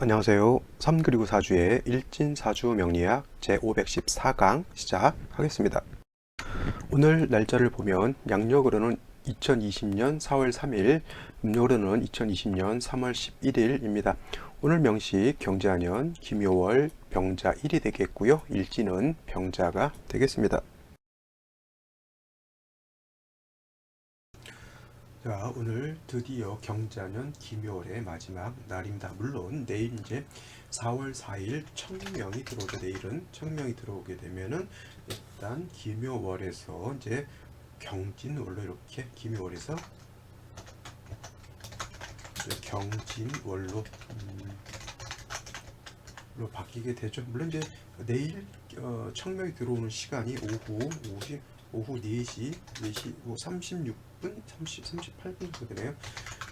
안녕하세요. 3 그리고 4주의 일진사주 명리학 제514강 시작하겠습니다. 오늘 날짜를 보면 양력으로는 2020년 4월 3일, 음력으로는 2020년 3월 11일입니다. 오늘 명시 경자년 김묘월 병자 1이 되겠고요. 일진은 병자가 되겠습니다. 자, 오늘 드디어 경자년 김묘월의 마지막 날입니다. 물론 내일 이제 4월 4일 청명이 들어오죠. 내일은 청명이 들어오게 되면은 일단 김묘월에서 이제 경진월로 이렇게 김묘월에서 경진월로 로 바뀌게 되죠. 물론 이제 내일 청명이 들어오는 시간이 오후 4시 36분 38분 정도 되네요.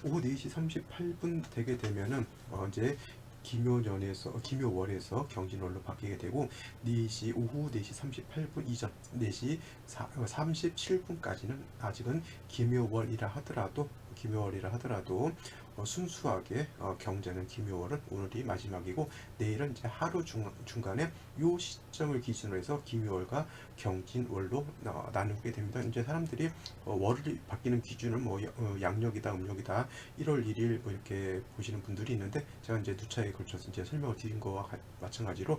오후 4시 38분 되게 되면은 이제 김묘월에서 경진월로 바뀌게 되고 오후 4시 38분 이전 4시 37분까지는 아직은 김묘월이라 하더라도 순수하게 경자는 김묘월은 오늘이 마지막이고 내일은 이제 하루 중간에 요 시점을 기준으로 해서 김묘월과 경진월로 나누게 됩니다. 이제 사람들이 월이 바뀌는 기준을 양력이다 음력이다 1월 1일 뭐 이렇게 보시는 분들이 있는데 제가 이제 누차에 걸쳐서 이제 설명을 드린 거와 마찬가지로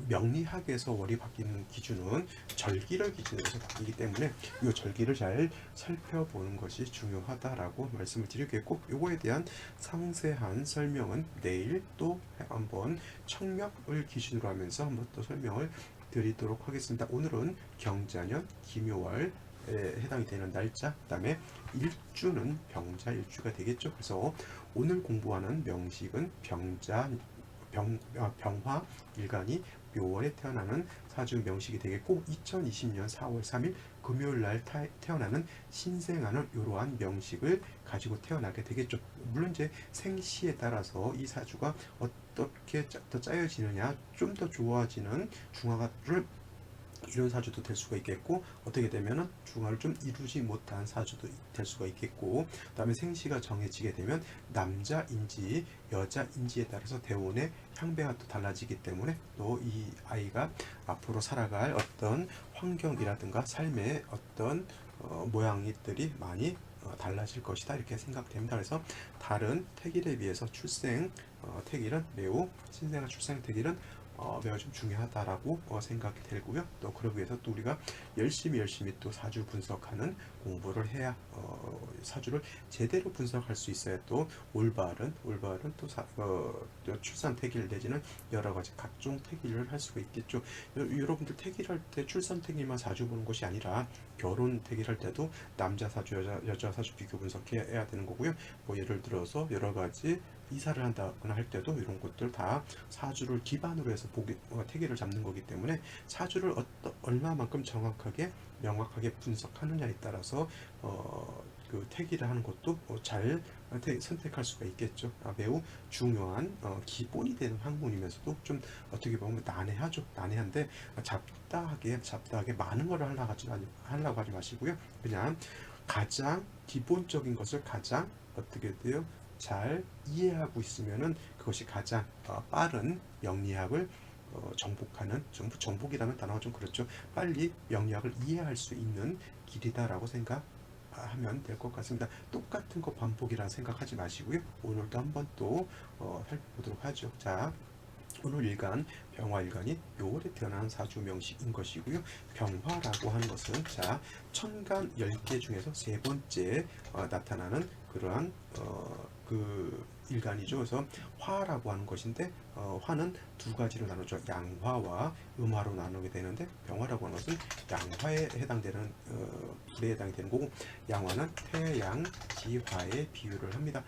명리학에서 월이 바뀌는 기준은 절기를 기준으로 해서 바뀌기 때문에 이 절기를 잘 살펴보는 것이 중요하다라고 말씀을 드리겠고, 요거에 대한 상세한 설명은 내일 또 한번 청명을 기준으로 하면서 한번 또 설명을 드리도록 하겠습니다. 오늘은 경자년 김묘월에 해당이 되는 날짜, 그 다음에 일주는 병자 일주가 되겠죠. 그래서 오늘 공부하는 명식은 병화 일간이 묘월에 태어나는 사주 명식이 되겠고, 2020년 4월 3일 금요일 날 태어나는 신생아는 이러한 명식을 가지고 태어나게 되겠죠. 물론 이제 생시에 따라서 이 사주가 어떻게 더 짜여지느냐, 좀 더 좋아지는 중화를 이런 사주도 될 수가 있겠고, 어떻게 되면은 중화를 좀 이루지 못한 사주도 될 수가 있겠고, 그 다음에 생시가 정해지게 되면 남자인지 여자인지에 따라서 대운의 향배가 또 달라지기 때문에 또 이 아이가 앞으로 살아갈 어떤 환경이라든가 삶의 어떤 모양들이 많이 달라질 것이다, 이렇게 생각됩니다. 그래서 다른 택일에 비해서 택일은 매우 신생아 출생 택일은 매우 좀 중요하다라고 생각이 들고요. 또 그러기 위해서 또 우리가 열심히 또 사주 분석하는 공부를 해야 사주를 제대로 분석할 수 있어야 또 올바른 또 출산 태길 내지는 여러 가지 각종 태길을 할 수가 있겠죠. 여러분들 태길할 때 출산 태길만 사주 보는 것이 아니라 결혼 태길할 때도 남자 사주 여자 사주 비교 분석해야 되는 거고요. 뭐 예를 들어서 여러 가지 이사를 한다거나 할 때도 이런 것들 다 사주를 기반으로 해서 태기를 잡는 거기 때문에 사주를 얼마만큼 정확하게 명확하게 분석하느냐에 따라서 그 태기를 하는 것도 잘 선택할 수가 있겠죠. 매우 중요한 기본이 되는 학문이면서도 좀 어떻게 보면 난해한데 잡다하게 많은 걸 하려고 하지 마시고요. 그냥 가장 기본적인 것을 가장 어떻게 돼요? 잘 이해하고 있으면은 그것이 가장 빠른 명리학을 정복이라는 단어가 좀 그렇죠. 빨리 명리학을 이해할 수 있는 길이다라고 생각하면 될 것 같습니다. 똑같은 거 반복이라 생각하지 마시고요. 오늘도 한번 또 살펴보도록 하죠. 자, 오늘 일간 병화일간이 묘월에 태어난 사주 명식인 것이고요. 병화라고 하는 것은 자, 천간 10개 중에서 세 번째 나타나는 그러한 그 일간이죠. 그래서 화라고 하는 것인데 화는 두 가지로 나누죠. 양화와 음화로 나누게 되는데, 병화라고 하는 것은 양화에 해당되는 불에 해당이 되는 거고, 양화는 태양 지화에 비유를 합니다.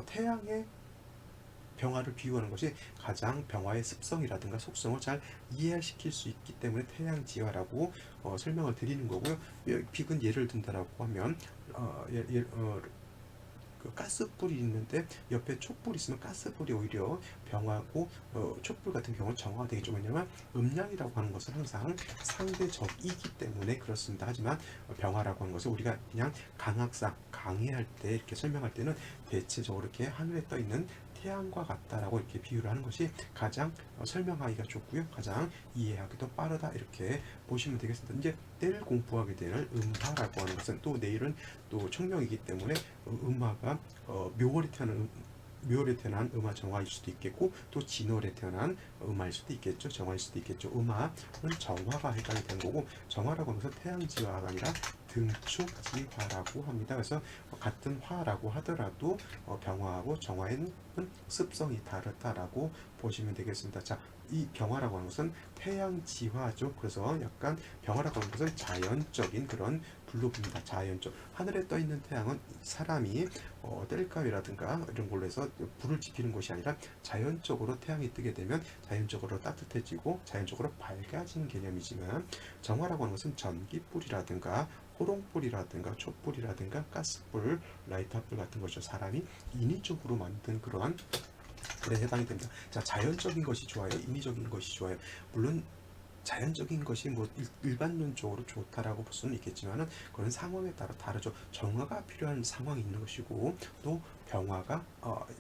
태양의 병화를 비유하는 것이 가장 병화의 습성이라든가 속성을 잘 이해시킬 수 있기 때문에 태양지화라고 설명을 드리는 거고요. 빅은 예를 든다라고 하면 그 가스불이 있는데 옆에 촛불이 있으면 가스불이 오히려 병하고 촛불 같은 경우는 정화가 되겠죠. 왜냐하면 음양이라고 하는 것은 항상 상대적이기 때문에 그렇습니다. 하지만 병화라고 하는 것은 우리가 그냥 강학상 강의할 때 이렇게 설명할 때는 대체적으로 이렇게 하늘에 떠 있는 태양과 같다라고 이렇게 비유를 하는 것이 가장 설명하기가 좋고요. 가장 이해하기도 빠르다 이렇게 보시면 되겠습니다. 이제 내일 공부하게 되는 음화라고 하는 것은 또 내일은 또 청명이기 때문에 음화가 묘월에 태어난 음화 정화일 수도 있겠고 또 진월에 태어난 음화일 수도 있겠죠. 정화일 수도 있겠죠. 음화는 정화가 해당이 되는 거고 정화라고 하면서 태양지화가 아니라 등축지화라고 합니다. 그래서 같은 화라고 하더라도 병화하고 정화에는 습성이 다르다라고 보시면 되겠습니다. 자, 이 병화라고 하는 것은 태양지화죠. 그래서 약간 병화라고 하는 것은 자연적인 그런 블루입니다. 자연적. 하늘에 떠 있는 태양은 사람이 땔감이라든가 이런 걸로 해서 불을 지피는 것이 아니라 자연적으로 태양이 뜨게 되면 자연적으로 따뜻해지고 자연적으로 밝아지는 개념이지만 정화라고 하는 것은 전기불이라든가 호롱불이라든가 촛불이라든가 가스불, 라이터불 같은 것을 사람이 인위적으로 만든 그러한 불에 해당이 됩니다. 자, 자연적인 것이 좋아요? 인위적인 것이 좋아요? 물론 자연적인 것이 뭐 일반론적으로 좋다라고 볼 수는 있겠지만은 그런 상황에 따라 다르죠. 정화가 필요한 상황이 있는 것이고 또 병화가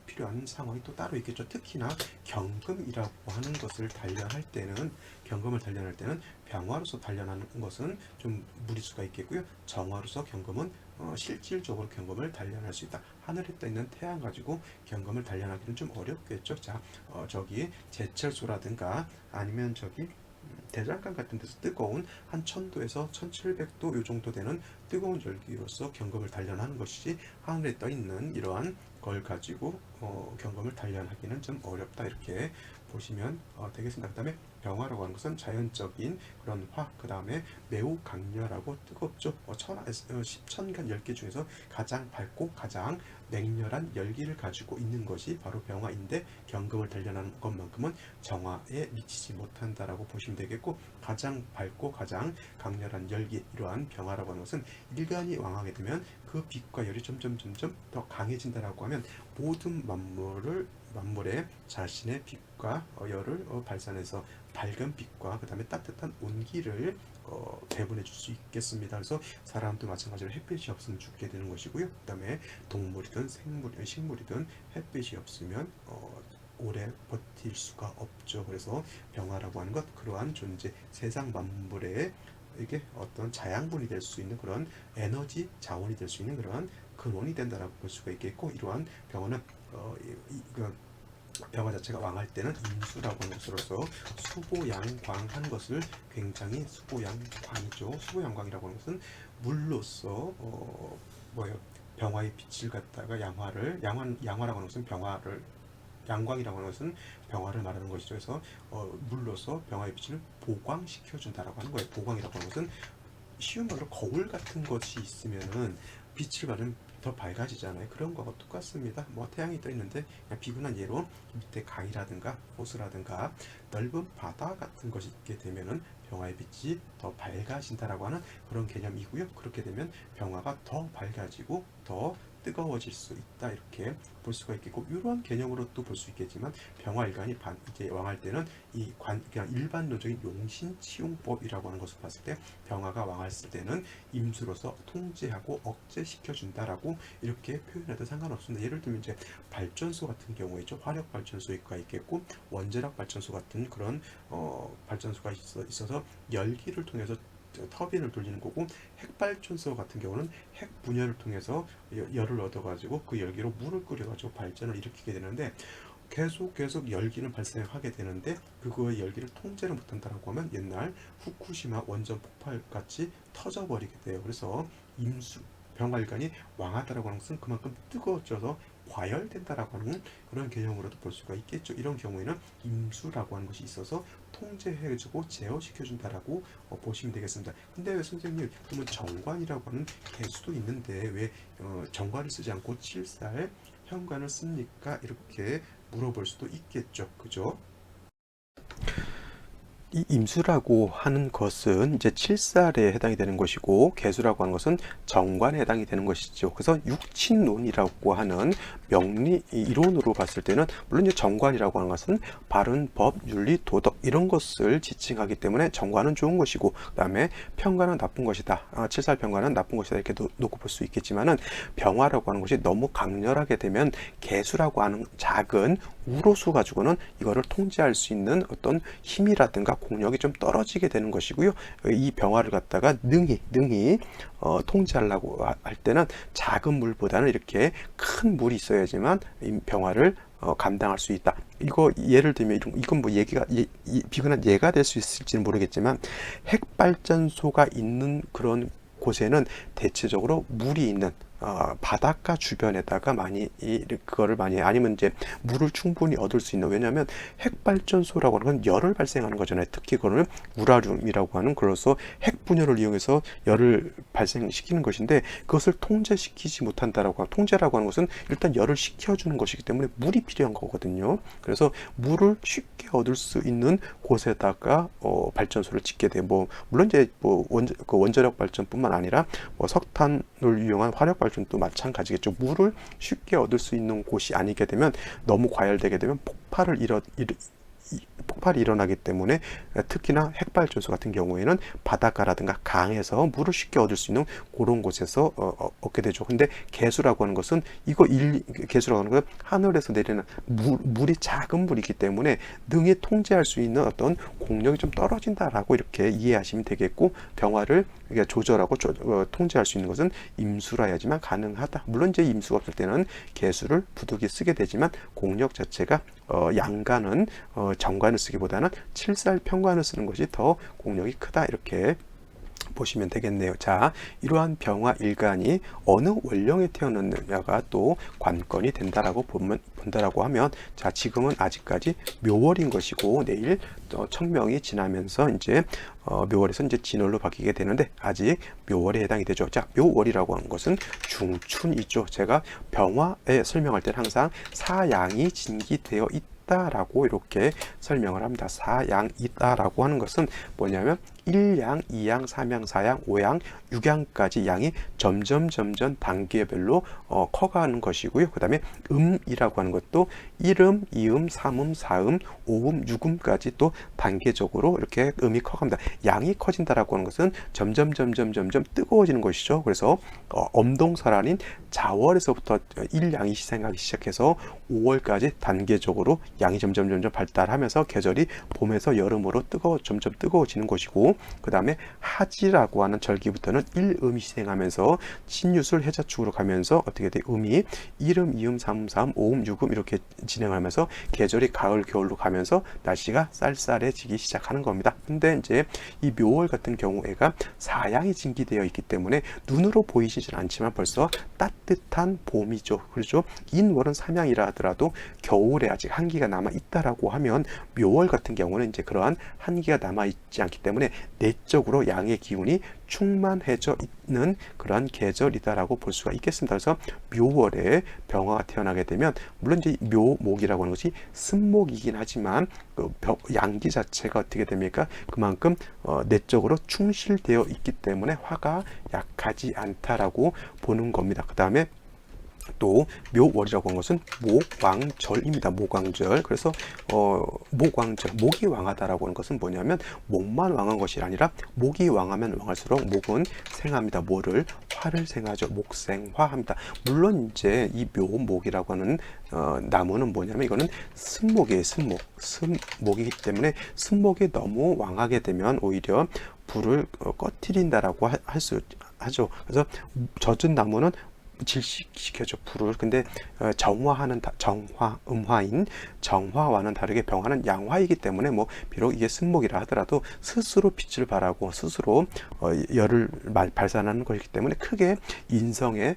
필요한 상황이 또 따로 있겠죠. 특히나 경금이라고 하는 것을 단련할 때는 경금을 단련할 때는 병화로서 단련하는 것은 좀 무리수가 있겠고요. 정화로서 경금은 실질적으로 경금을 단련할 수 있다. 하늘에 떠 있는 태양 가지고 경금을 단련하기는 좀 어렵겠죠. 자, 저기 제철소라든가 아니면 저기 대장간 같은 데서 뜨거운 한 1000도에서 1700도 요 정도 되는 뜨거운 열기로서 경금을 단련하는 것이지 하늘에 떠 있는 이러한 걸 가지고 경금을 단련하기는 좀 어렵다 이렇게 보시면 되겠습니다. 그 다음에 병화라고 하는 것은 자연적인 그런 화, 그 다음에 매우 강렬하고 뜨겁죠. 10천간 열기 중에서 가장 밝고 가장 맹렬한 열기를 가지고 있는 것이 바로 병화인데 경금을 단련하는 것만큼은 정화에 미치지 못한다라고 보시면 되겠고 가장 밝고 가장 강렬한 열기 이러한 병화라고 하는 것은 일간이 왕하게 되면 그 빛과 열이 점점 더 강해진다라고 하면 모든 만물에 자신의 빛과 열을 발산해서 밝은 빛과 그 다음에 따뜻한 온기를 배분해 줄 수 있겠습니다. 그래서 사람도 마찬가지로 햇빛이 없으면 죽게 되는 것이고요. 그 다음에 동물이든 식물이든 햇빛이 없으면 오래 버틸 수가 없죠. 그래서 병화라고 하는 것 그러한 존재 세상 만물에 이게 어떤 자양분이 될 수 있는 그런 에너지 자원이 될 수 있는 그런 근원이 된다라고 볼 수가 있겠고 이러한 병화는 병화 자체가 왕할 때는 임수라고 하는 것으로서 수보양광한 것을 굉장히 수보양광이죠. 수보양광이라고 하는 것은 물로서 병화의 빛을 갖다가 양화라고 하는 것은 양광이라고 하는 것은 병화를 말하는 것이죠. 그래서 물로서 병화의 빛을 보광시켜 준다라고 하는 거예요. 보광이라고 하는 것은 쉬운 말로 거울 같은 것이 있으면은 빛을 받으면 더 밝아지잖아요. 그런 거와 똑같습니다. 뭐 태양이 떠 있는데 그냥 비근한 예로 밑에 강이라든가 호수라든가 넓은 바다 같은 것이 있게 되면은 병화의 빛이 더 밝아진다라고 하는 그런 개념이고요. 그렇게 되면 병화가 더 밝아지고 더 뜨거워질 수 있다 이렇게 볼 수가 있겠고 이런 개념으로 또 볼 수 있겠지만 병화일간이 이제 왕할 때는 그냥 일반론적인 용신치용법이라고 하는 것을 봤을 때 병화가 왕했을 때는 임수로서 통제하고 억제시켜 준다라고 이렇게 표현해도 상관없습니다. 예를 들면 이제 발전소 같은 경우에죠. 화력 발전소가 있겠고 원자력 발전소 같은 그런 발전소가 있어서 열기를 통해서 터빈을 돌리는 거고 핵발전소 같은 경우는 핵 분열을 통해서 열을 얻어가지고 그 열기로 물을 끓여가지고 발전을 일으키게 되는데 계속 열기는 발생하게 되는데 그거의 열기를 통제를 못한다라고 하면 옛날 후쿠시마 원전 폭발 같이 터져버리게 돼요. 그래서 병활관이 왕하다라고 하는 것은 그만큼 뜨거워져서 과열된다라고 하는 그런 개념으로도 볼 수가 있겠죠. 이런 경우에는 임수라고 하는 것이 있어서 통제해주고 제어시켜준다라고 보시면 되겠습니다. 근데 왜 선생님 그러면 정관이라고 하는 개수도 있는데 왜 정관을 쓰지 않고 칠살 현관을 씁니까? 이렇게 물어볼 수도 있겠죠. 그죠? 이 임수라고 하는 것은 이제 칠살에 해당이 되는 것이고, 계수라고 하는 것은 정관에 해당이 되는 것이죠. 그래서 육친론이라고 하는 명리 이론으로 봤을 때는, 물론 이제 정관이라고 하는 것은 바른 법, 윤리, 도덕 이런 것을 지칭하기 때문에 정관은 좋은 것이고, 그다음에 평관은 나쁜 것이다. 칠살 평관은 나쁜 것이다 이렇게 놓고 볼 수 있겠지만은, 병화라고 하는 것이 너무 강렬하게 되면 계수라고 하는 작은 우로수 가지고는 이거를 통제할 수 있는 어떤 힘이라든가 공력이 좀 떨어지게 되는 것이고요. 이 병화를 갖다가 능히 통제하려고 할 때는 작은 물보다는 이렇게 큰 물이 있어야지만 이 병화를 감당할 수 있다. 이거 예를 들면 이건 뭐 얘기가 비근한 예가 될 수 있을지는 모르겠지만, 핵발전소가 있는 그런 곳에는 대체적으로 물이 있는 바닷가 주변에다가 그거를 많이, 아니면 이제 물을 충분히 얻을 수 있는, 왜냐하면 핵발전소라고 하는 건 열을 발생하는 거잖아요. 특히 그거는 우라늄이라고 하는, 그래서 핵분열을 이용해서 열을 발생시키는 것인데, 그것을 통제시키지 못한다라고 통제라고 하는 것은 일단 열을 식혀주는 것이기 때문에 물이 필요한 거거든요. 그래서 물을 쉽게 얻을 수 있는 곳에다가 발전소를 짓게 돼. 물론 이제 원자력 발전뿐만 아니라 석탄을 이용한 화력 발전도 마찬가지겠죠. 물을 쉽게 얻을 수 있는 곳이 아니게 되면, 너무 과열되게 되면 폭발이 일어나기 때문에, 특히나 핵발전소 같은 경우에는 바닷가라든가 강에서 물을 쉽게 얻을 수 있는 그런 곳에서 얻게 되죠. 근데 개수라고 하는 것은 개수라고 하는 것은 하늘에서 내리는 물이 작은 물이기 때문에 능히 통제할 수 있는 어떤 공력이 좀 떨어진다라고 이렇게 이해하시면 되겠고, 병화를 조절하고 통제할 수 있는 것은 임수라야지만 가능하다. 물론 이제 임수가 없을 때는 개수를 부득이 쓰게 되지만, 공력 자체가 양간은 정관을 쓰기보다는 칠살 평관을 쓰는 것이 더 공력이 크다, 이렇게 보시면 되겠네요. 자, 이러한 병화 일간이 어느 원령에 태어났느냐가 또 관건이 된다라고 본다라고 하면, 자, 지금은 아직까지 묘월인 것이고, 내일 청명이 지나면서 이제 묘월에서 이제 진월로 바뀌게 되는데, 아직 묘월에 해당이 되죠. 자, 묘월이라고 하는 것은 중춘이죠. 제가 병화에 설명할 때는 항상 사양이 진기되어 있다라고 이렇게 설명을 합니다. 사양이다라고 하는 것은 뭐냐면 1양, 2양, 3양, 4양, 5양, 6양까지 양이 점점 단계별로 커가는 것이고요. 그 다음에 음이라고 하는 것도 1음, 2음, 3음, 4음, 5음, 6음까지 또 단계적으로 이렇게 음이 커갑니다. 양이 커진다라고 하는 것은 점점 뜨거워지는 것이죠. 그래서 엄동설한인 자월에서부터 1양이 희생하기 시작해서 5월까지 단계적으로 양이 점점 발달하면서 계절이 봄에서 여름으로 점점 뜨거워지는 것이고, 그 다음에 하지라고 하는 절기부터는 1음이 희생하면서 진유술 해자축으로 가면서 어떻게 돼? 음이 1음, 2음, 3음, 4음, 5음, 6음 이렇게 진행하면서 계절이 가을, 겨울로 가면서 날씨가 쌀쌀해지기 시작하는 겁니다. 근데 이제 이 묘월 같은 경우에가 사양이 진기되어 있기 때문에 눈으로 보이시진 않지만 벌써 따뜻한 봄이죠. 그렇죠? 인월은 삼양이라 하더라도 겨울에 아직 한기가 남아 있다라고 하면, 묘월 같은 경우는 이제 그러한 한기가 남아 있지 않기 때문에 내적으로 양의 기운이 충만해져 있는 그런 계절이다라고 볼 수가 있겠습니다. 그래서 묘월에 병화가 태어나게 되면, 물론 이제 묘목이라고 하는 것이 승목이긴 하지만 양기 자체가 어떻게 됩니까? 그만큼 내적으로 충실되어 있기 때문에 화가 약하지 않다라고 보는 겁니다. 그 다음에 또 묘월이라고 하는 것은 목왕절입니다. 목왕절. 그래서 목왕절, 목이 왕하다라고 하는 것은 뭐냐면, 목만 왕한 것이 아니라 목이 왕하면 왕할수록 목은 생합니다. 뭐를? 화를 생하죠. 목생화합니다. 물론 이제 이 묘목이라고 하는 나무는 뭐냐면, 이거는 승목이에요. 승목이기 때문에 승목이 너무 왕하게 되면 오히려 불을 꺼트린다라고 할 수 하죠. 그래서 젖은 나무는 질식시켜줘, 불을. 근데 음화인 정화와는 다르게 병화는 양화이기 때문에 비록 이게 승목이라 하더라도 스스로 빛을 발하고 스스로 열을 발산하는 것이기 때문에 크게 인성에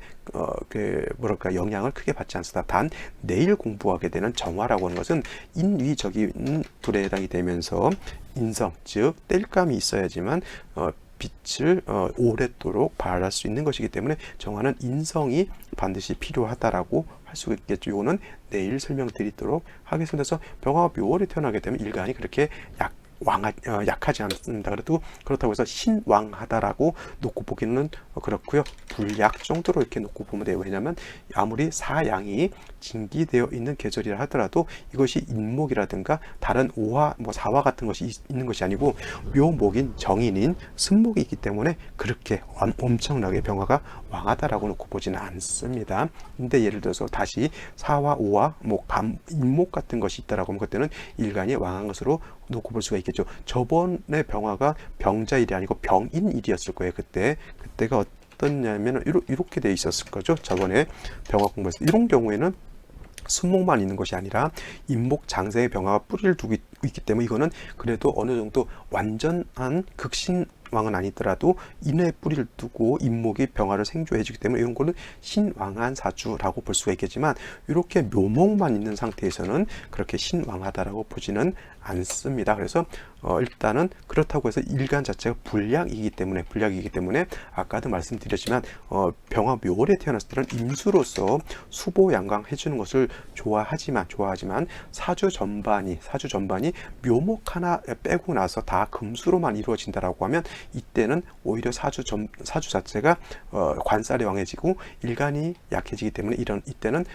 영향을 크게 받지 않습니다. 단 내일 공부하게 되는 정화라고 하는 것은 인위적인 불에 해당이 되면서 인성, 즉 땔감이 있어야지만 빛을 오랫도록 발할 수 있는 것이기 때문에 정화는 인성이 반드시 필요하다라고 할 수 있겠죠. 이거는 내일 설명드리도록 하겠습니다. 그래서 병화가 묘월에 태어나게 되면 일간이 그렇게 약하지 않습니다. 그래도 그렇다고 해서 신왕하다라고 놓고 보기는 그렇고요. 불약 정도로 이렇게 놓고 보면 돼요. 왜냐하면 아무리 사양이 징기되어 있는 계절이라 하더라도 이것이 인목이라든가 다른 오화, 사화 같은 것이 있는 것이 아니고 묘목인 정인인 승목이 있기 때문에 그렇게 엄청나게 병화가 왕하다라고 놓고 보지는 않습니다. 근데 예를 들어서 다시 사화, 오화, 인목 같은 것이 있다라고 하면 그때는 일간이 왕한 것으로 놓고 볼 수가 있겠죠. 저번에 병화가 병자일이 아니고 병인일이었을 거예요. 그때가 어떻냐면 이렇게 돼 있었을 거죠. 저번에 병화 공부에서 이런 경우에는 승목만 있는 것이 아니라 인목 장생의 병화가 뿌리를 두고 있기 때문에 이거는 그래도 어느 정도 완전한 극신왕은 아니더라도 인의 뿌리를 두고 인목이 병화를 생조해 주기 때문에 이런 거는 신왕한 사주라고 볼 수가 있겠지만 이렇게 묘목만 있는 상태에서는 그렇게 신왕하다라고 보지는 않습니다. 그래서 일단은 그렇다고 해서 일간 자체가 불약이기 때문에 아까도 말씀드렸지만 병화 묘월에 태어났을 때는 임수로서 수보양강 해주는 것을 좋아하지만 사주 전반이 묘목 하나 빼고 나서 다 금수로만 이루어진다라고 하면 이때는 오히려 사주 자체가 관살이 왕해지고 일간이 약해지기 때문에 이때는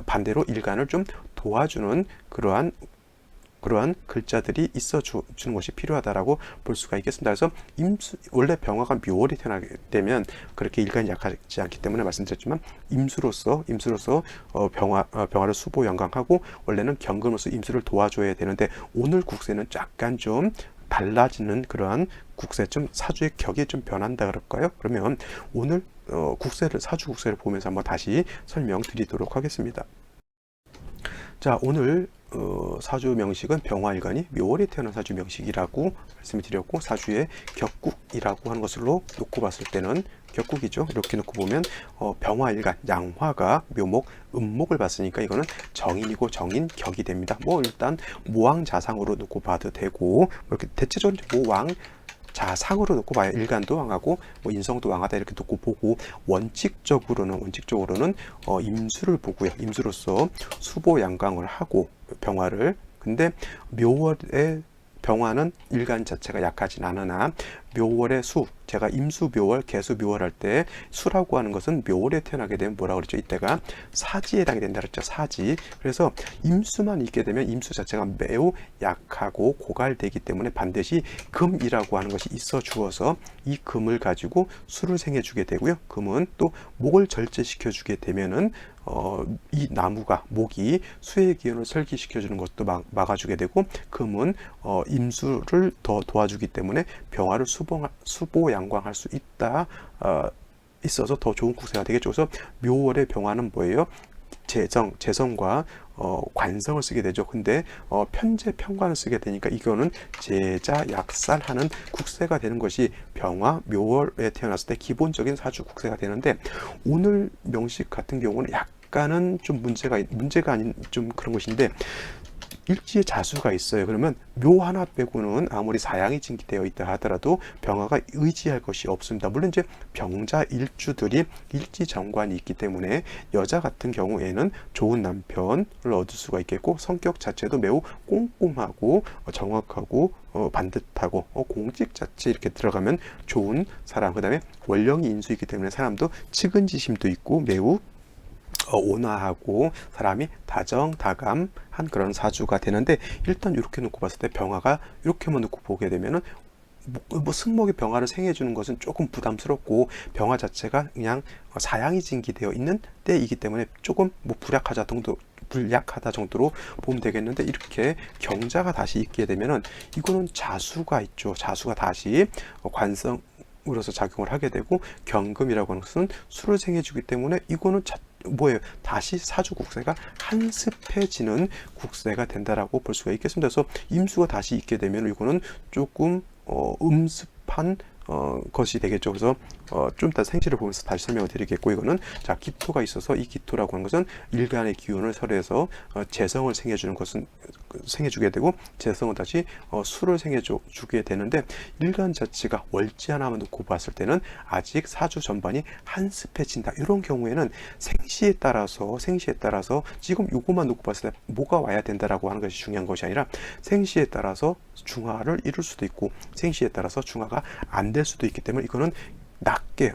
반대로 일간을 좀 도와주는 그러한 글자들이 있어 주는 것이 필요하다라고 볼 수가 있겠습니다. 그래서 원래 병화가 묘월이 태어나게 되면 그렇게 일간이 약하지 않기 때문에 말씀드렸지만 임수로서 병화를 수보양강하고 원래는 경금으로서 임수를 도와줘야 되는데 오늘 국세는 약간 좀 달라지는 그러한 국세, 좀 사주의 격이 좀 변한다 그럴까요? 그러면 오늘 사주 국세를 보면서 한번 다시 설명드리도록 하겠습니다. 자, 오늘 사주 명식은 병화일간이 묘월에 태어난 사주 명식이라고 말씀을 드렸고 사주의 격국이라고 하는 것으로 놓고 봤을 때는 격국이죠. 이렇게 놓고 보면 병화일간 양화가 묘목 음목을 봤으니까 이거는 정인이고 정인 격이 됩니다. 일단 모왕자상으로 놓고 봐도 되고 이렇게 대체적으로 모왕 자상으로 놓고 봐야 일간도 왕하고 인성도 왕하다 이렇게 놓고 보고 원칙적으로는 임수를 보고요. 임수로서 수보양강을 하고 병화를 근데 묘월의 병화는 일간 자체가 약하진 않으나 묘월의 제가 임수 묘월, 개수 묘월 할 때 수라고 하는 것은 묘월에 태어나게 되면 뭐라고 그랬죠? 이때가 사지에 해당이 된다 그랬죠. 사지. 그래서 임수만 있게 되면 임수 자체가 매우 약하고 고갈되기 때문에 반드시 금이라고 하는 것이 있어 주어서 이 금을 가지고 수를 생해 주게 되고요. 금은 또 목을 절제시켜 주게 되면은 이 목이 수의 기운을 설기시켜 주는 것도 막아주게 되고 금은 임수를 더 도와주기 때문에 병화를 수보양광할 수 있어서 더 좋은 국세가 되겠죠. 그래서 묘월의 병화는 뭐예요? 재성과 관성을 쓰게 되죠. 근데 편재 편관을 쓰게 되니까 이거는 재자 약살하는 국세가 되는 것이 병화 묘월에 태어났을 때 기본적인 사주 국세가 되는데 오늘 명식 같은 경우는 약간은 좀 문제가 아닌 좀 그런 것인데 일지에 자수가 있어요. 그러면 묘 하나 빼고는 아무리 사양이 징기되어 있다 하더라도 병화가 의지할 것이 없습니다. 물론 이제 병자 일주들이 일지 정관이 있기 때문에 여자 같은 경우에는 좋은 남편을 얻을 수가 있겠고 성격 자체도 매우 꼼꼼하고 정확하고 반듯하고 공직 자체 이렇게 들어가면 좋은 사람, 그 다음에 원령이 인수이기 때문에 사람도 측은지심도 있고 매우 온화하고 사람이 다정다감한 그런 사주가 되는데 일단 이렇게 놓고 봤을 때 병화가 이렇게만 놓고 보게 되면은 승목이 병화를 생해 주는 것은 조금 부담스럽고 병화 자체가 그냥 사양이 징기되어 있는 때이기 때문에 조금 불약하다 정도로 보면 되겠는데 이렇게 경자가 다시 있게 되면은 이거는 자수가 있죠. 자수가 다시 관성 으로서 작용을 하게 되고 경금이라고 하는 것은 수를 생해 주기 때문에 이거는 다시 사주 국세가 한습해지는 국세가 된다라고 볼 수가 있겠습니다. 그래서 임수가 다시 있게 되면 이거는 조금 음습한 것이 되겠죠. 그래서 좀 이따 생시를 보면서 다시 설명을 드리겠고 이거는 기토가 있어서 이 기토라고 하는 것은 일간의 기운을 설해서 재성을 생해 주는 것은 생해주게 되고 재성은 다시 수를 생해주게 되는데 일간 자체가 월지 하나만 놓고 봤을 때는 아직 사주 전반이 한습해진다. 이런 경우에는 생시에 따라서 지금 요것만 놓고 봤을 때 뭐가 와야 된다라고 하는 것이 중요한 것이 아니라 생시에 따라서 중화를 이룰 수도 있고 생시에 따라서 중화가 안 될 수도 있기 때문에 이거는 낮게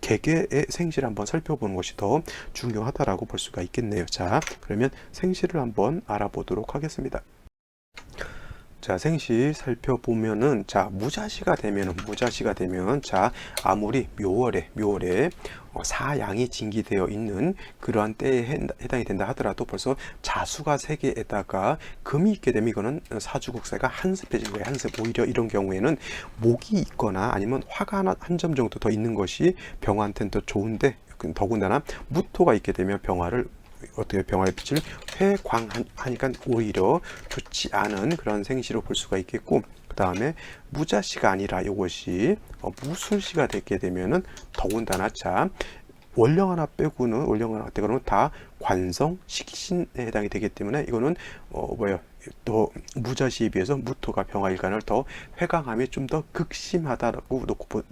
개개의 생시를 한번 살펴보는 것이 더 중요하다라고 볼 수가 있겠네요. 자, 그러면 생시를 한번 알아보도록 하겠습니다. 자, 생시 살펴보면은, 자, 무자시가 되면, 자, 아무리 묘월에 사양이 징기되어 있는 그러한 때에 해당이 된다 하더라도 벌써 자수가 3개에다가 금이 있게 되면 이거는 사주국세가 한습해진 거예요. 한습. 오히려 이런 경우에는 목이 있거나 아니면 화가 한 점 정도 더 있는 것이 병화한테는 더 좋은데, 더군다나 무토가 있게 되면 병화의 빛을 회광하니까 오히려 좋지 않은 그런 생시로 볼 수가 있겠고, 그 다음에 무자시가 아니라 이것이 무술시가 되게 되면은 더군다나 자 월령 하나 빼고는 다 관성 식신에 해당이 되기 때문에 이거는 또 무자시에 비해서 무토가 병화일간을 더 회강함이 좀 더 극심하다라고 놓고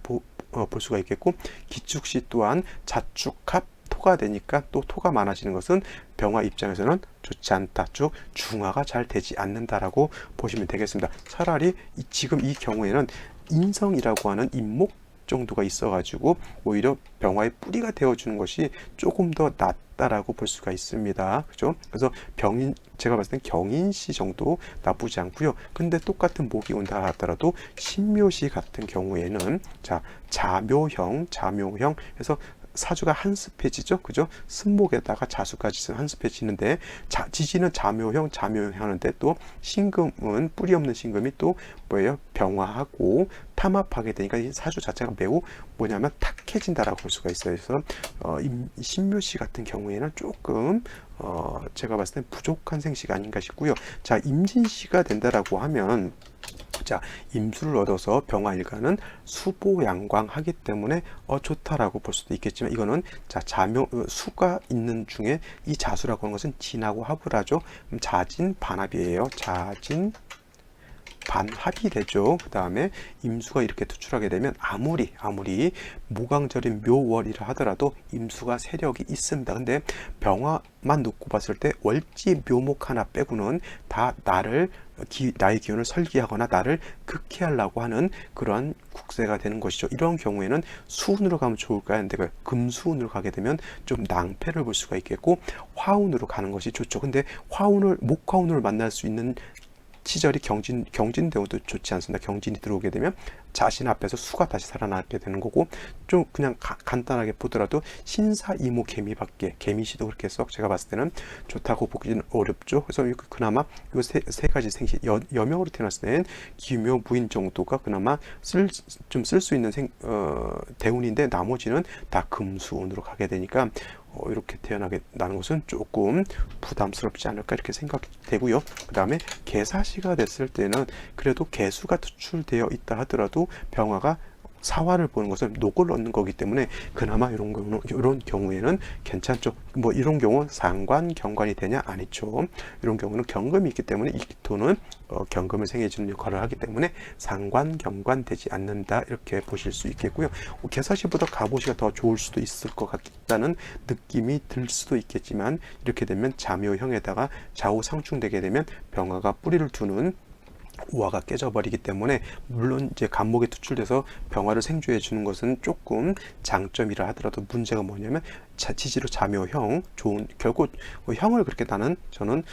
볼 수가 있겠고, 기축시 또한 자축합 토가 되니까 또 토가 많아지는 것은 병화 입장에서는 좋지 않다. 쭉 중화가 잘 되지 않는다라고 보시면 되겠습니다. 차라리 지금 이 경우에는 인성이라고 하는 인목 정도가 있어가지고 오히려 병화의 뿌리가 되어주는 것이 조금 더 낫다라고 볼 수가 있습니다. 그죠? 그래서 제가 봤을 땐 경인시 정도 나쁘지 않고요. 근데 똑같은 목이 온다 하더라도 신묘시 같은 경우에는 자 자묘형 해서 사주가 한습해지죠. 그죠? 승목에다가 자수까지 한습해지는데 지지는 자묘형 하는데 또 신금은 뿌리 없는 신금이 또 병화하고 탐합하게 되니까 이 사주 자체가 매우 탁해진다라고 볼 수가 있어요. 그래서 신묘시 같은 경우에는 조금 제가 봤을 땐 부족한 생시가 아닌가 싶고요. 자, 임진시가 된다라고 하면 자, 임수를 얻어서 병화일간은 수보양광하기 때문에 좋다라고 볼 수도 있겠지만 이거는 자 수가 있는 중에 이 자수라고 하는 것은 진하고 합을 하죠. 자진 반합이에요. 자진 반합이 되죠. 그 다음에 임수가 이렇게 투출하게 되면 아무리 무광절인 묘월이라 하더라도 임수가 세력이 있습니다. 근데 병화만 놓고 봤을 때 월지 묘목 하나 빼고는 다 나의 기운을 설기하거나 나를 극해하려고 하는 그런 국세가 되는 것이죠. 이런 경우에는 수운으로 가면 좋을까요? 근데 금수운으로 가게 되면 좀 낭패를 볼 수가 있겠고, 화운으로 가는 것이 좋죠. 근데 목화운을 만날 수 있는 시절이 경진대우도 좋지 않습니다. 경진이 들어오게 되면 자신 앞에서 수가 다시 살아나게 되는 거고, 좀 그냥 간단하게 보더라도 신사이모 개미시도 그렇게 썩 제가 봤을 때는 좋다고 보기는 어렵죠. 그래서 그나마 요 세 가지 생시 여명으로 태어났을 때는 기묘 무인 정도가 그나마 쓸 수 있는 대운인데 나머지는 다 금수운으로 가게 되니까 이렇게 태어나게 나는 것은 조금 부담스럽지 않을까 이렇게 생각되고요. 그 다음에 개사시가 됐을 때는 그래도 개수가 투출되어 있다 하더라도 병화가 사화를 보는 것은 녹을 얻는 거기 때문에 그나마 이런 경우에는 괜찮죠. 이런 경우 상관 경관이 되냐? 아니죠. 이런 경우는 경금이 있기 때문에 이 기토는 경금을 생해주는 역할을 하기 때문에 상관 경관 되지 않는다 이렇게 보실 수 있겠고요. 개사시보다 갑오시가 더 좋을 수도 있을 것 같다는 느낌이 들 수도 있겠지만 이렇게 되면 자묘형에다가 좌우 상충되게 되면 병화가 뿌리를 두는 우화가 깨져버리기 때문에 물론 이제 간목에 투출돼서 병화를 생주해 주는 것은 조금 장점이라 하더라도 문제가 뭐냐면 지지로 자묘형 결국 형을 그렇게 저는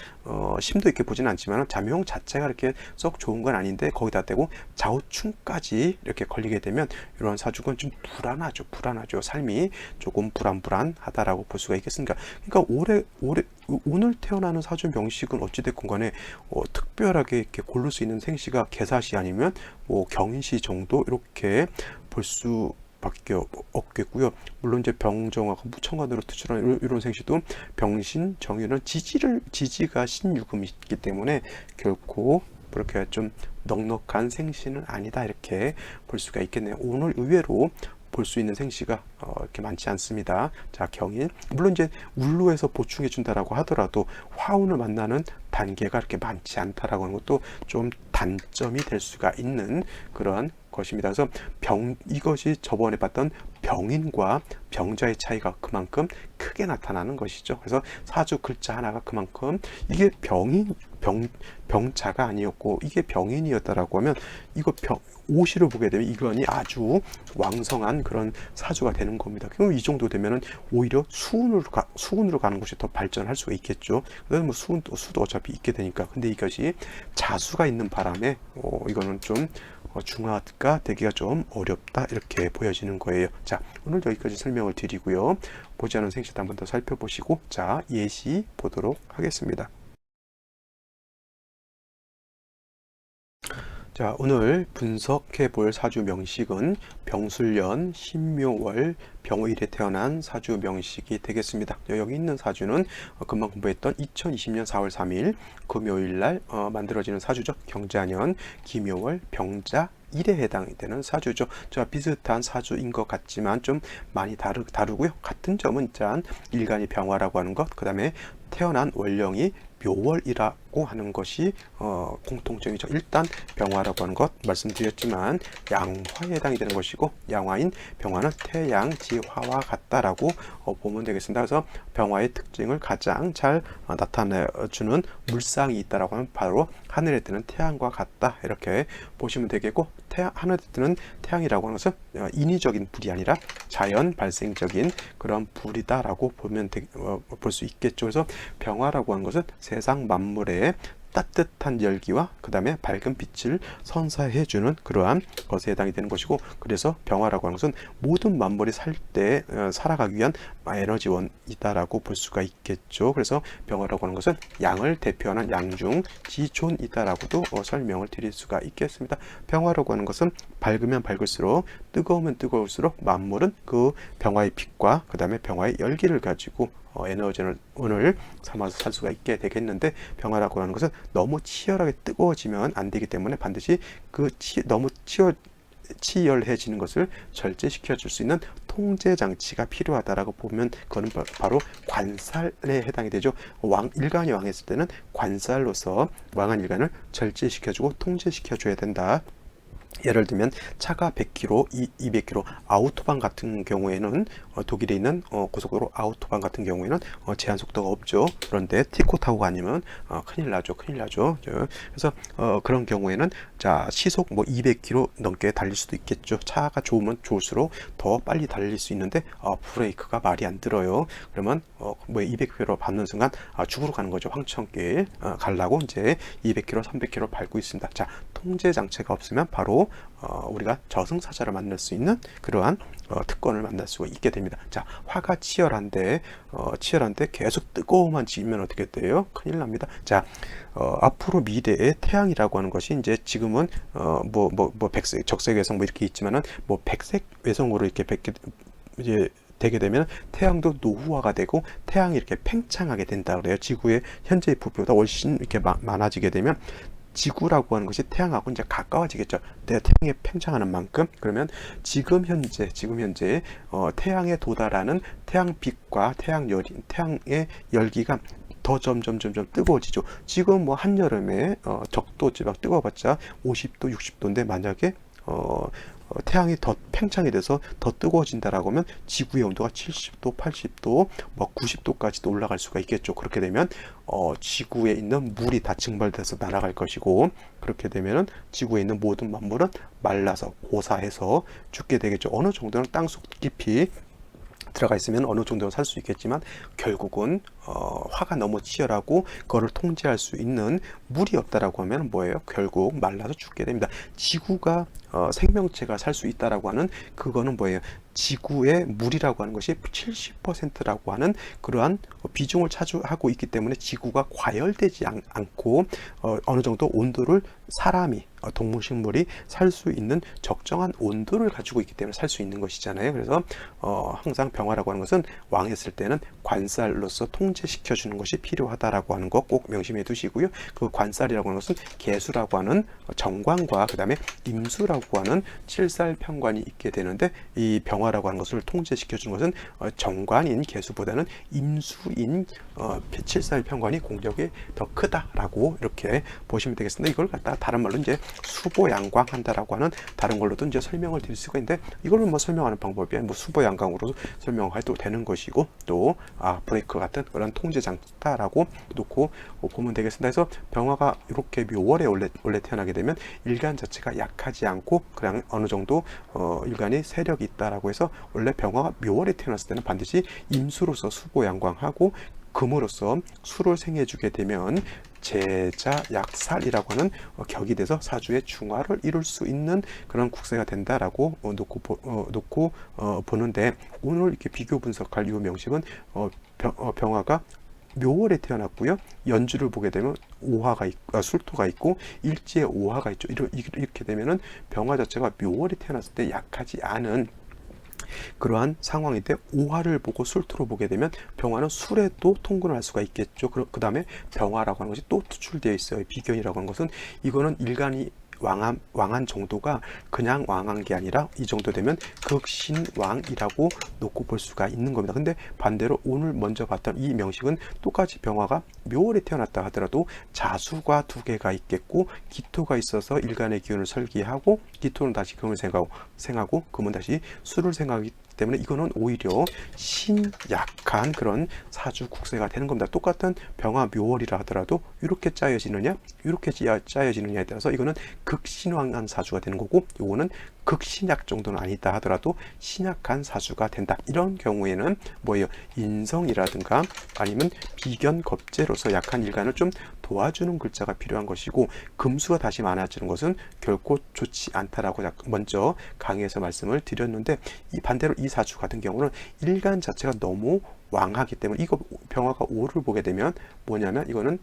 심도 있게 보지는 않지만 자묘형 자체가 이렇게 썩 좋은 건 아닌데 거기다 대고 좌우충까지 이렇게 걸리게 되면 이런 사주는 좀 불안하죠. 삶이 조금 불안하다라고 볼 수가 있겠습니다. 그러니까 오늘 태어나는 사주 명식은 어찌됐건 간에 특별하게 이렇게 고를 수 있는 생시가 개사시 아니면 경인시 정도 이렇게 볼 수밖에 없겠고요. 물론 이제 병정화가 무천간으로 투출하는 이런 생시도 병신 정유는 지지가 신유금이 있기 때문에 결코 그렇게 좀 넉넉한 생시는 아니다 이렇게 볼 수가 있겠네요. 오늘 의외로 볼 수 있는 생시가 이렇게 많지 않습니다. 자, 경인 물론 이제 울로에서 보충해 준다라고 하더라도 화운을 만나는 단계가 그렇게 많지 않다라고 하는 것도 좀 단점이 될 수가 있는 그런 것입니다. 그래서 이것이 저번에 봤던 병인과 병자의 차이가 그만큼 크게 나타나는 것이죠. 그래서 사주 글자 하나가 그만큼 이게 병자가 아니었고 이게 병인이었다라고 하면 이거 오시를 보게 되면 이건이 아주 왕성한 그런 사주가 되는 겁니다. 그럼 이 정도 되면은 오히려 수운으로 가는 것이 더 발전할 수가 있겠죠. 그래서 뭐 수도 어차피 있게 되니까. 근데 이것이 자수가 있는 바람에 이거는 좀 중화가 되기가 좀 어렵다 이렇게 보여지는 거예요. 자, 오늘 여기까지 설명을 드리고요. 보지 않은 생시도 한번 더 살펴보시고 자, 예시 보도록 하겠습니다. 자, 오늘 분석해 볼 사주 명식은 병술년, 신묘월, 병오일에 태어난 사주 명식이 되겠습니다. 여기 있는 사주는 금방 공부했던 2020년 4월 3일 금요일 날 만들어지는 사주죠. 경자년, 기묘월, 병자 일에 해당이 되는 사주죠. 자, 비슷한 사주인 것 같지만 좀 많이 다르고요. 같은 점은 짠 일간이 병화라고 하는 것, 그 다음에 태어난 월령이 묘월이라고 하는 것이 공통점이죠. 일단 병화라고 하는 것 말씀드렸지만 양화에 해당이 되는 것이고 양화인 병화는 태양지화와 같다라고 보면 되겠습니다. 그래서 병화의 특징을 가장 잘 나타내주는 물상이 있다라고 하면 바로 하늘에 뜨는 태양과 같다 이렇게 보시면 되겠고 하늘에 뜨는 태양이라고 하는 것은 인위적인 불이 아니라 자연 발생적인 그런 불이다라고 보면 볼 수 있겠죠. 그래서 병화라고 하는 것은 세상 만물에 따뜻한 열기와 그 다음에 밝은 빛을 선사해주는 그러한 것에 해당이 되는 것이고 그래서 병화라고 하는 것은 모든 만물이 살 때 살아가기 위한 에너지원이다라고 볼 수가 있겠죠. 그래서 병화라고 하는 것은 양을 대표하는 양중 지존이다라고도 설명을 드릴 수가 있겠습니다. 병화라고 하는 것은 밝으면 밝을수록 뜨거우면 뜨거울수록 만물은 그 병화의 빛과 그 다음에 병화의 열기를 가지고 에너지원을 삼아서 살 수가 있게 되겠는데 병화라고 하는 것은 너무 치열하게 뜨거워지면 안 되기 때문에 반드시 너무 치열해지는 것을 절제시켜 줄 수 있는 통제 장치가 필요하다라고 보면 그거는 바로 관살에 해당이 되죠. 일간이 왕했을 때는 관살로서 왕한 일간을 절제시켜주고 통제시켜줘야 된다. 예를 들면 차가 100km, 200km 아우토반 같은 경우에는 독일에 있는 고속도로 아우토반 같은 경우에는 제한 속도가 없죠. 그런데 티코 타고 가면 큰일 나죠. 그래서 그런 경우에는 자 시속 뭐 200km 넘게 달릴 수도 있겠죠. 차가 좋으면 좋을수록 더 빨리 달릴 수 있는데 브레이크가 말이 안 들어요. 그러면 뭐 200km 밟는 순간 죽으러 가는 거죠. 황천길 가려고 이제 200km, 300km 밟고 있습니다. 자, 통제 장치가 없으면 바로 우리가 저승사자를 만날 수 있는 그러한 특권을 만날 수가 있게 됩니다. 자, 화가 치열한데 계속 뜨거워만 지면 어떻게 돼요? 큰일 납니다. 자, 앞으로 미래의 태양이라고 하는 것이 이제 지금은 백색, 적색 외성 뭐 이렇게 있지만은 뭐 백색 외성으로 이렇게 이제 되게 되면 태양도 노후화가 되고 태양이 이렇게 팽창하게 된다 그래요. 지구의 현재의 부피보다 훨씬 이렇게 많아지게 되면 지구라고 하는 것이 태양하고 이제 가까워지겠죠. 태양에 팽창하는 만큼. 그러면 지금 현재 태양에 도달하는 태양빛과 태양의 열기가 더 점점 뜨거워지죠. 지금 뭐 한여름에 적도지 막 뜨거워봤자 50도, 60도인데 만약에 태양이 더 팽창이 돼서 더 뜨거워진다라고 하면 지구의 온도가 70도, 80도, 뭐 90도까지도 올라갈 수가 있겠죠. 그렇게 되면 지구에 있는 물이 다 증발돼서 날아갈 것이고 그렇게 되면은 지구에 있는 모든 만물은 말라서 고사해서 죽게 되겠죠. 어느 정도는 땅속 깊이 들어가 있으면 어느 정도는 살 수 있겠지만 결국은 화가 너무 치열하고 그거를 통제할 수 있는 물이 없다라고 하면 뭐예요? 결국 말라서 죽게 됩니다. 지구가 생명체가 살 수 있다라고 하는 그거는 뭐예요? 지구의 물이라고 하는 것이 70%라고 하는 그러한 비중을 차지하고 있기 때문에 지구가 과열되지 않고 어느 정도 온도를 사람이 동물식물이 살 수 있는 적정한 온도를 가지고 있기 때문에 살 수 있는 것이잖아요. 그래서 항상 병화라고 하는 것은 왕했을 때는 관살로서 통제 통제시켜주는 것이 필요하다라고 하는 거 꼭 명심해 두시고요. 그 관살이라고 하는 것은 개수라고 하는 정관과 그 다음에 임수라고 하는 칠살편관이 있게 되는데, 이 병화라고 하는 것을 통제시켜주는 것은 정관인 개수보다는 임수인 칠살편관이 공격이 더 크다라고 이렇게 보시면 되겠습니다. 이걸 갖다가 다른 말로 이제 수보양광한다라고 하는 다른 걸로도 이제 설명을 드릴 수가 있는데, 이걸 뭐 설명하는 방법이 뭐 수보양광으로 설명해도 되는 것이고, 또 브레이크 같은 그런 통제 장치다라고 놓고 보면 되겠습니다. 그래서 병화가 이렇게 묘월에 원래 태어나게 되면 일간 자체가 약하지 않고 그냥 어느 정도 일간이 세력이 있다라고 해서, 원래 병화가 묘월에 태어났을 때는 반드시 임수로서 수보양광하고 금으로서 수를 생해주게 되면 제자 약살이라고 하는 격이 돼서 사주의 중화를 이룰 수 있는 그런 국세가 된다라고 놓고 보는데, 오늘 이렇게 비교 분석할 이 명식은 병화가 묘월에 태어났고요. 연주를 보게 되면 술토가 있고 일지에 오화가 있죠. 이렇게 되면은 병화 자체가 묘월에 태어났을 때 약하지 않은 그러한 상황인데, 오화를 보고 술토로 보게 되면 병화는 술에 또 통근을 할 수가 있겠죠. 그 다음에 병화라고 하는 것이 또 투출되어 있어요. 비견이라고 하는 것은, 이거는 일간이 왕한 정도가 그냥 왕한 게 아니라 이 정도 되면 극신왕이라고 놓고 볼 수가 있는 겁니다. 근데 반대로 오늘 먼저 봤던 이 명식은 똑같이 병화가 묘월에 태어났다 하더라도 자수가 두 개가 있겠고 기토가 있어서 일간의 기운을 설기하고, 기토는 다시 금을 생하고 금은 다시 수를 생하기 때문에 이거는 오히려 신약한 그런 사주 국세가 되는 겁니다. 똑같은 병화 묘월이라 하더라도 이렇게 짜여지느냐 이렇게 짜여지느냐에 따라서 이거는 극신왕한 사주가 되는 거고, 이거는 극신약 정도는 아니다 하더라도 신약한 사주가 된다. 이런 경우에는 뭐예요? 인성이라든가 아니면 비견 겁재로서 약한 일간을 좀 도와주는 글자가 필요한 것이고, 금수가 다시 많아지는 것은 결코 좋지 않다라고 먼저 강의에서 말씀을 드렸는데, 이 반대로 이 사주 같은 경우는 일간 자체가 너무 왕하기 때문에, 이거 병화가 오를 보게 되면 뭐냐면 이거는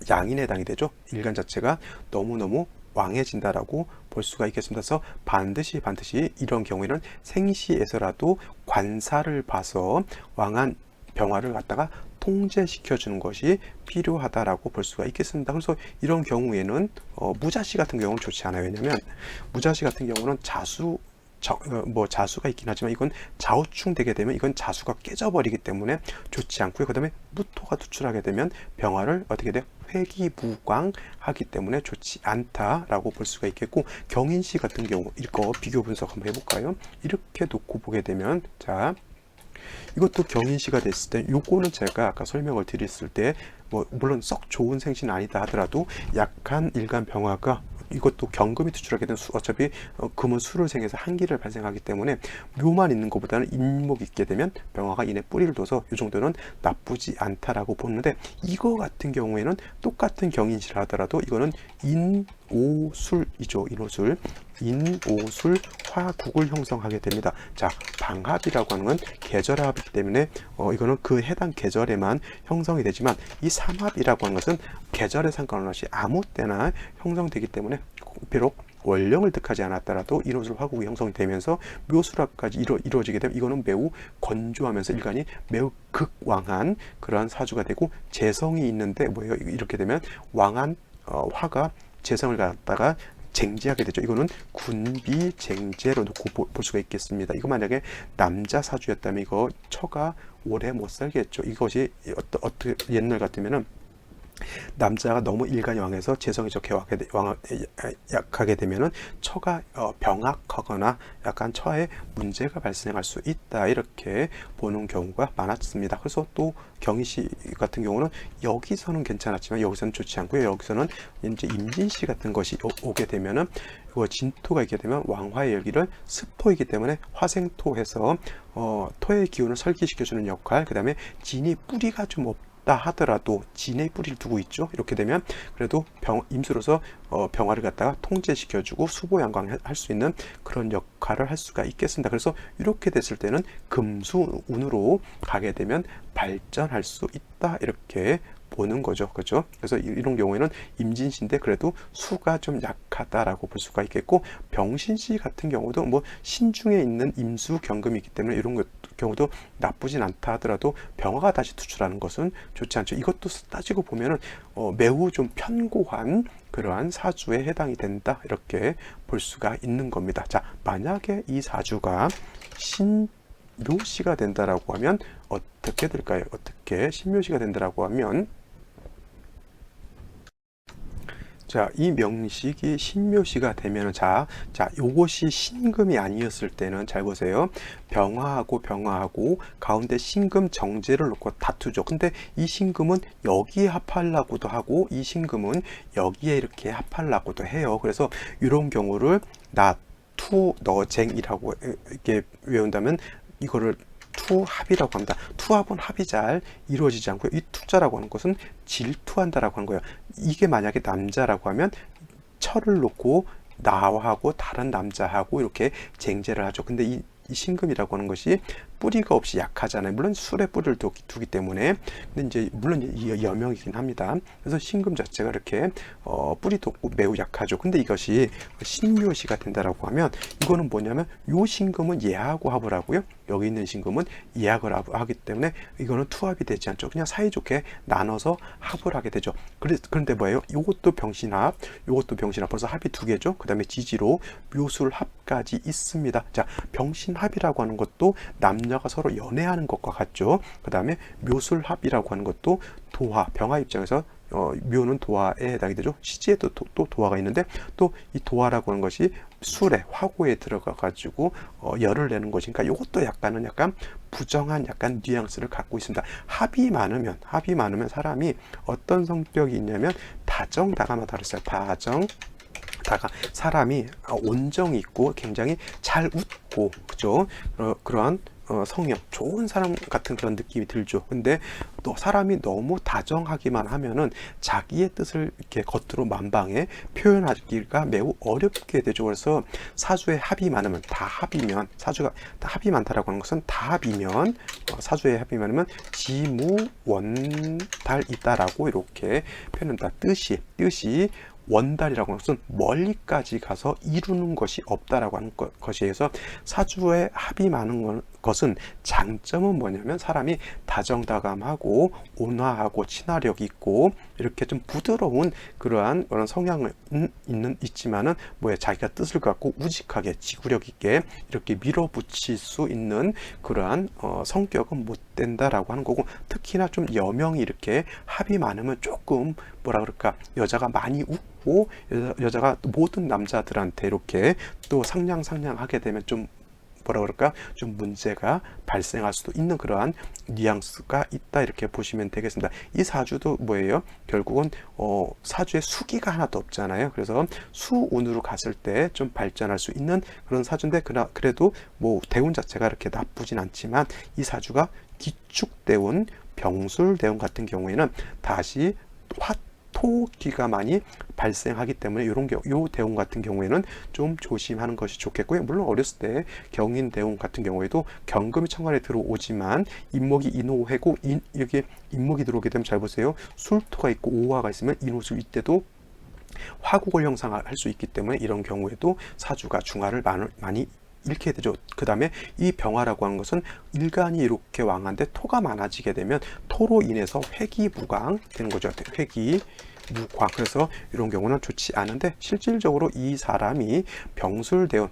양인에 해당이 되죠. 일간 자체가 너무너무 왕해진다라고 볼 수가 있겠습니다. 그래서 반드시 이런 경우에는 생시에서라도 관사를 봐서 왕한 병화를 갖다가 통제시켜주는 것이 필요하다라고 볼 수가 있겠습니다. 그래서 이런 경우에는 무자시 같은 경우는 좋지 않아요. 왜냐하면 무자시 같은 경우는 자수가 있긴 하지만 이건 좌우충되게 되면 이건 자수가 깨져버리기 때문에 좋지 않고요. 그 다음에 무토가 투출하게 되면 병화를 어떻게 돼요? 회기무광하기 때문에 좋지 않다라고 볼 수가 있겠고, 경인시 같은 경우 이거 비교 분석 한번 해볼까요? 이렇게 놓고 보게 되면, 자, 이것도 경인시가 됐을 때, 요거는 제가 아까 설명을 드렸을 때 물론 썩 좋은 생신은 아니다 하더라도 약한 일간 병화가, 이것도 경금이 투출하게 되면 어차피 금은 수를 생해서 한기를 발생하기 때문에 묘만 있는 것보다는 인목이 있게 되면 병화가 인에 뿌리를 둬서 이 정도는 나쁘지 않다라고 보는데, 이거 같은 경우에는 똑같은 경인시를 하더라도 이거는 인오술이죠. 인오술 화국을 형성하게 됩니다. 자, 방합이라고 하는 건 계절합이기 때문에 이거는 그 해당 계절에만 형성이 되지만, 이 삼합이라고 하는 것은 계절에 상관없이 아무 때나 형성되기 때문에, 비록 원령을 득하지 않았더라도 인오술 화국이 형성이 되면서 묘술합까지 이루어지게 되면 이거는 매우 건조하면서 일간이 매우 극왕한 그러한 사주가 되고, 재성이 있는데 뭐예요? 이렇게 되면 왕한 화가 재성을 갖다가 쟁제하게 되죠. 이거는 군비쟁제로 놓고 볼 수가 있겠습니다. 이거 만약에 남자 사주였다면 이거 처가 오래 못 살겠죠. 이것이 어떻게 옛날 같으면은 남자가 너무 일간이 왕해서 재성이 좋게 약하게 되면은 처가 병악하거나 약간 처에 문제가 발생할 수 있다, 이렇게 보는 경우가 많았습니다. 그래서 또 경희시 같은 경우는 여기서는 괜찮았지만 여기서는 좋지 않고요. 여기서는 이제 임진시 같은 것이 오게 되면은 진토가 있게 되면 왕화의 열기를 습토이기 때문에 화생토해서 토의 기운을 설기시켜주는 역할, 그 다음에 진이 뿌리가 좀 없다 하더라도 진의 뿌리를 두고 있죠. 이렇게 되면 그래도 임수로서 병화를 갖다가 통제시켜주고 수보양광 할 수 있는 그런 역할을 할 수가 있겠습니다. 그래서 이렇게 됐을 때는 금수운으로 가게 되면 발전할 수 있다, 이렇게 보는 거죠. 그렇죠? 그래서 이런 경우에는 임진시인데 그래도 수가 좀 약하다라고 볼 수가 있겠고, 병신시 같은 경우도 뭐 신중에 있는 임수 경금이 있기 때문에 이런 경우도 나쁘진 않다 하더라도 병화가 다시 투출하는 것은 좋지 않죠. 이것도 따지고 보면은 매우 좀 편고한 그러한 사주에 해당이 된다, 이렇게 볼 수가 있는 겁니다. 자, 만약에 이 사주가 신묘시가 된다라고 하면 어떻게 될까요? 어떻게 신묘시가 된다라고 하면, 자, 이 명식이 신묘시가 되면, 요것이 신금이 아니었을 때는 잘 보세요. 병화하고 가운데 신금 정제를 놓고 다투죠. 근데 이 신금은 여기에 합하려고도 하고 이 신금은 여기에 이렇게 합하려고도 해요. 그래서 이런 경우를 투너쟁이라고 이렇게 외운다면 이거를 투합이라고 합니다. 투합은 합이 잘 이루어지지 않고요. 이 투자라고 하는 것은 질투한다라고 하는 거예요. 이게 만약에 남자라고 하면 철을 놓고 나하고 다른 남자하고 이렇게 쟁제를 하죠. 근데 이 신금이라고 하는 것이 뿌리가 없이 약하잖아요. 물론 술에 뿌리를 두기 때문에. 근데 이제 물론 이 여명이긴 합니다. 그래서 신금 자체가 이렇게 뿌리도 없고 매우 약하죠. 근데 이것이 신묘시가 된다라고 하면 이거는 뭐냐면 요 신금은 얘하고 합을 하고요. 여기 있는 신금은 예약을 하기 때문에 이거는 투합이 되지 않죠. 그냥 사이좋게 나눠서 합을 하게 되죠. 그런데 뭐예요? 요것도 병신합, 요것도 병신합. 벌써 합이 두 개죠. 그 다음에 지지로 묘술합까지 있습니다. 자, 병신합이라고 하는 것도 남녀가 서로 연애하는 것과 같죠. 그 다음에 묘술합이라고 하는 것도 도화, 병화 입장에서 묘는 도화에 해당이 되죠. 시지에도 또 도화가 있는데 또 이 도화라고 하는 것이 술에 화고에 들어가 가지고 열을 내는 것이니까 이것도 약간 부정한 약간 뉘앙스를 갖고 있습니다. 합이 많으면 사람이 어떤 성격이 있냐면 다정다감하다 그랬어요. 다가 사람이 온정이 있고 굉장히 잘 웃고, 그죠? 그러한 성형 좋은 사람 같은 그런 느낌이 들죠. 근데 또 사람이 너무 다정하기만 하면은 자기의 뜻을 이렇게 겉으로 만방에 표현하기가 매우 어렵게 되죠. 그래서 사주에 합이 많으면 사주가 다 합이 많다라고 하는 것은 다합이면 사주에 합이 많으면 지무원달 있다라고 이렇게 표현합니다. 뜻이 원달이라고 하는 것은 멀리까지 가서 이루는 것이 없다라고 하는 것이어서 사주에 합이 많은 것은 장점은 뭐냐면 사람이 다정다감하고 온화하고 친화력이 있고 이렇게 좀 부드러운 그러한 성향을 있지만은 자기가 뜻을 갖고 우직하게 지구력 있게 이렇게 밀어붙일 수 있는 그러한 성격은 못 된다라고 하는 거고, 특히나 좀 여명이 이렇게 합이 많으면 조금 여자가 많이 웃고 여자가 모든 남자들한테 이렇게 또 상냥하게 되면 좀 좀 문제가 발생할 수도 있는 그러한 뉘앙스가 있다, 이렇게 보시면 되겠습니다. 이 사주도 뭐예요? 결국은 사주에 수기가 하나도 없잖아요. 그래서 수운으로 갔을 때 좀 발전할 수 있는 그런 사주인데, 그래도 대운 자체가 이렇게 나쁘진 않지만 이 사주가 기축대운, 병술대운 같은 경우에는 다시 토기가 많이 발생하기 때문에 요 대운 같은 경우에는 좀 조심하는 것이 좋겠고요. 물론 어렸을 때 경인 대운 같은 경우에도 경금이 천간에 들어오지만 인목이 인호해고 여기에 인목이 들어오게 되면 잘 보세요. 술토가 있고 오화가 있으면 인호술 이때도 화국을 형성할 수 있기 때문에 이런 경우에도 사주가 중화를 많이 잃게 되죠. 그 다음에 이 병화라고 하는 것은 일간이 이렇게 왕한데 토가 많아지게 되면 토로 인해서 회기무강 되는 거죠. 회기무광. 그래서 이런 경우는 좋지 않은데, 실질적으로 이 사람이 병술대운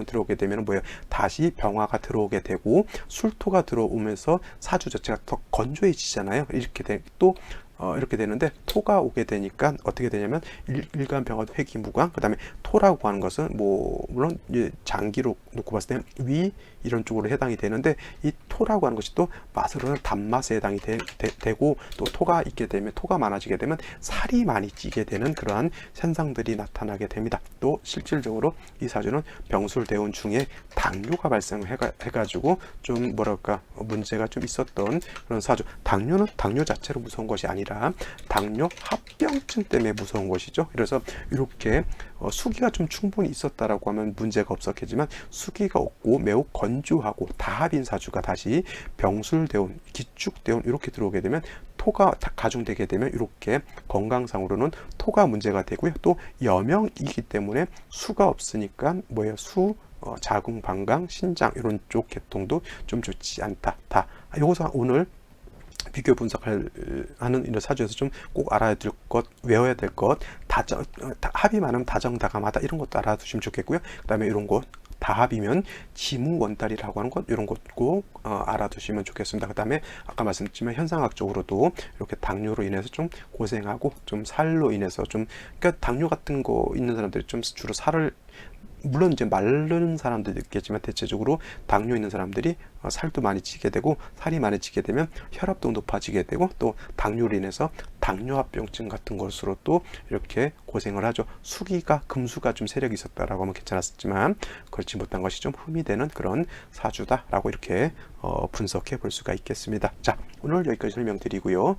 들어오게 되면 다시 병화가 들어오게 되고 술토가 들어오면서 사주 자체가 더 건조해지잖아요. 이렇게 되는데 토가 오게 되니까 어떻게 되냐면 일간 병화도 회기무광, 그 다음에 토라고 하는 것은 물론 장기로 놓고 봤을 때 위 이런 쪽으로 해당이 되는데, 이 토라고 하는 것이 또 맛으로는 단맛에 해당이 되고, 또 토가 많아지게 되면 살이 많이 찌게 되는 그러한 현상들이 나타나게 됩니다. 또 실질적으로 이 사주는 병술대운 중에 당뇨가 발생해가지고 좀 문제가 좀 있었던 그런 사주. 당뇨 자체로 무서운 것이 아니라 당뇨 합병증 때문에 무서운 것이죠. 그래서 이렇게 수기가 좀 충분히 있었다라고 하면 문제가 없었겠지만, 수기가 없고 매우 건조하고 다합인 사주가 다시 것이 병술대운, 기축대운 이렇게 들어오게 되면 토가 가중되게 되면 이렇게 건강상으로는 토가 문제가 되고요. 또 여명이기 때문에 수가 없으니까 뭐예요? 자궁, 방광, 신장 이런 쪽 계통도 좀 좋지 않다. 다 요것은 오늘 비교 분석하는 이런 사주에서 좀 꼭 알아야 될 것, 외워야 될 것, 합이 많으면 다정다감하다 이런 것도 알아두시면 좋겠고요. 그 다음에 이런 것 다합이면 지무원달이라고 하는 것 이런 것 꼭 알아두시면 좋겠습니다. 그 다음에 아까 말씀드렸지만 현상학적으로도 이렇게 당뇨로 인해서 좀 고생하고 좀 살로 인해서 좀 그러니까 당뇨 같은 거 있는 사람들이 좀 주로 살을 물론 이제 마른 사람들도 있겠지만 대체적으로 당뇨 있는 사람들이 살도 많이 찌게 되고 살이 많이 찌게 되면 혈압도 높아지게 되고 또 당뇨로 인해서 당뇨합병증 같은 것으로 또 이렇게 고생을 하죠. 금수가 좀 세력이 있었다라고 하면 괜찮았지만 그렇지 못한 것이 좀 흠이 되는 그런 사주다라고 이렇게 분석해 볼 수가 있겠습니다. 자, 오늘 여기까지 설명드리고요.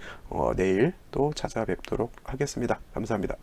내일 또 찾아뵙도록 하겠습니다. 감사합니다.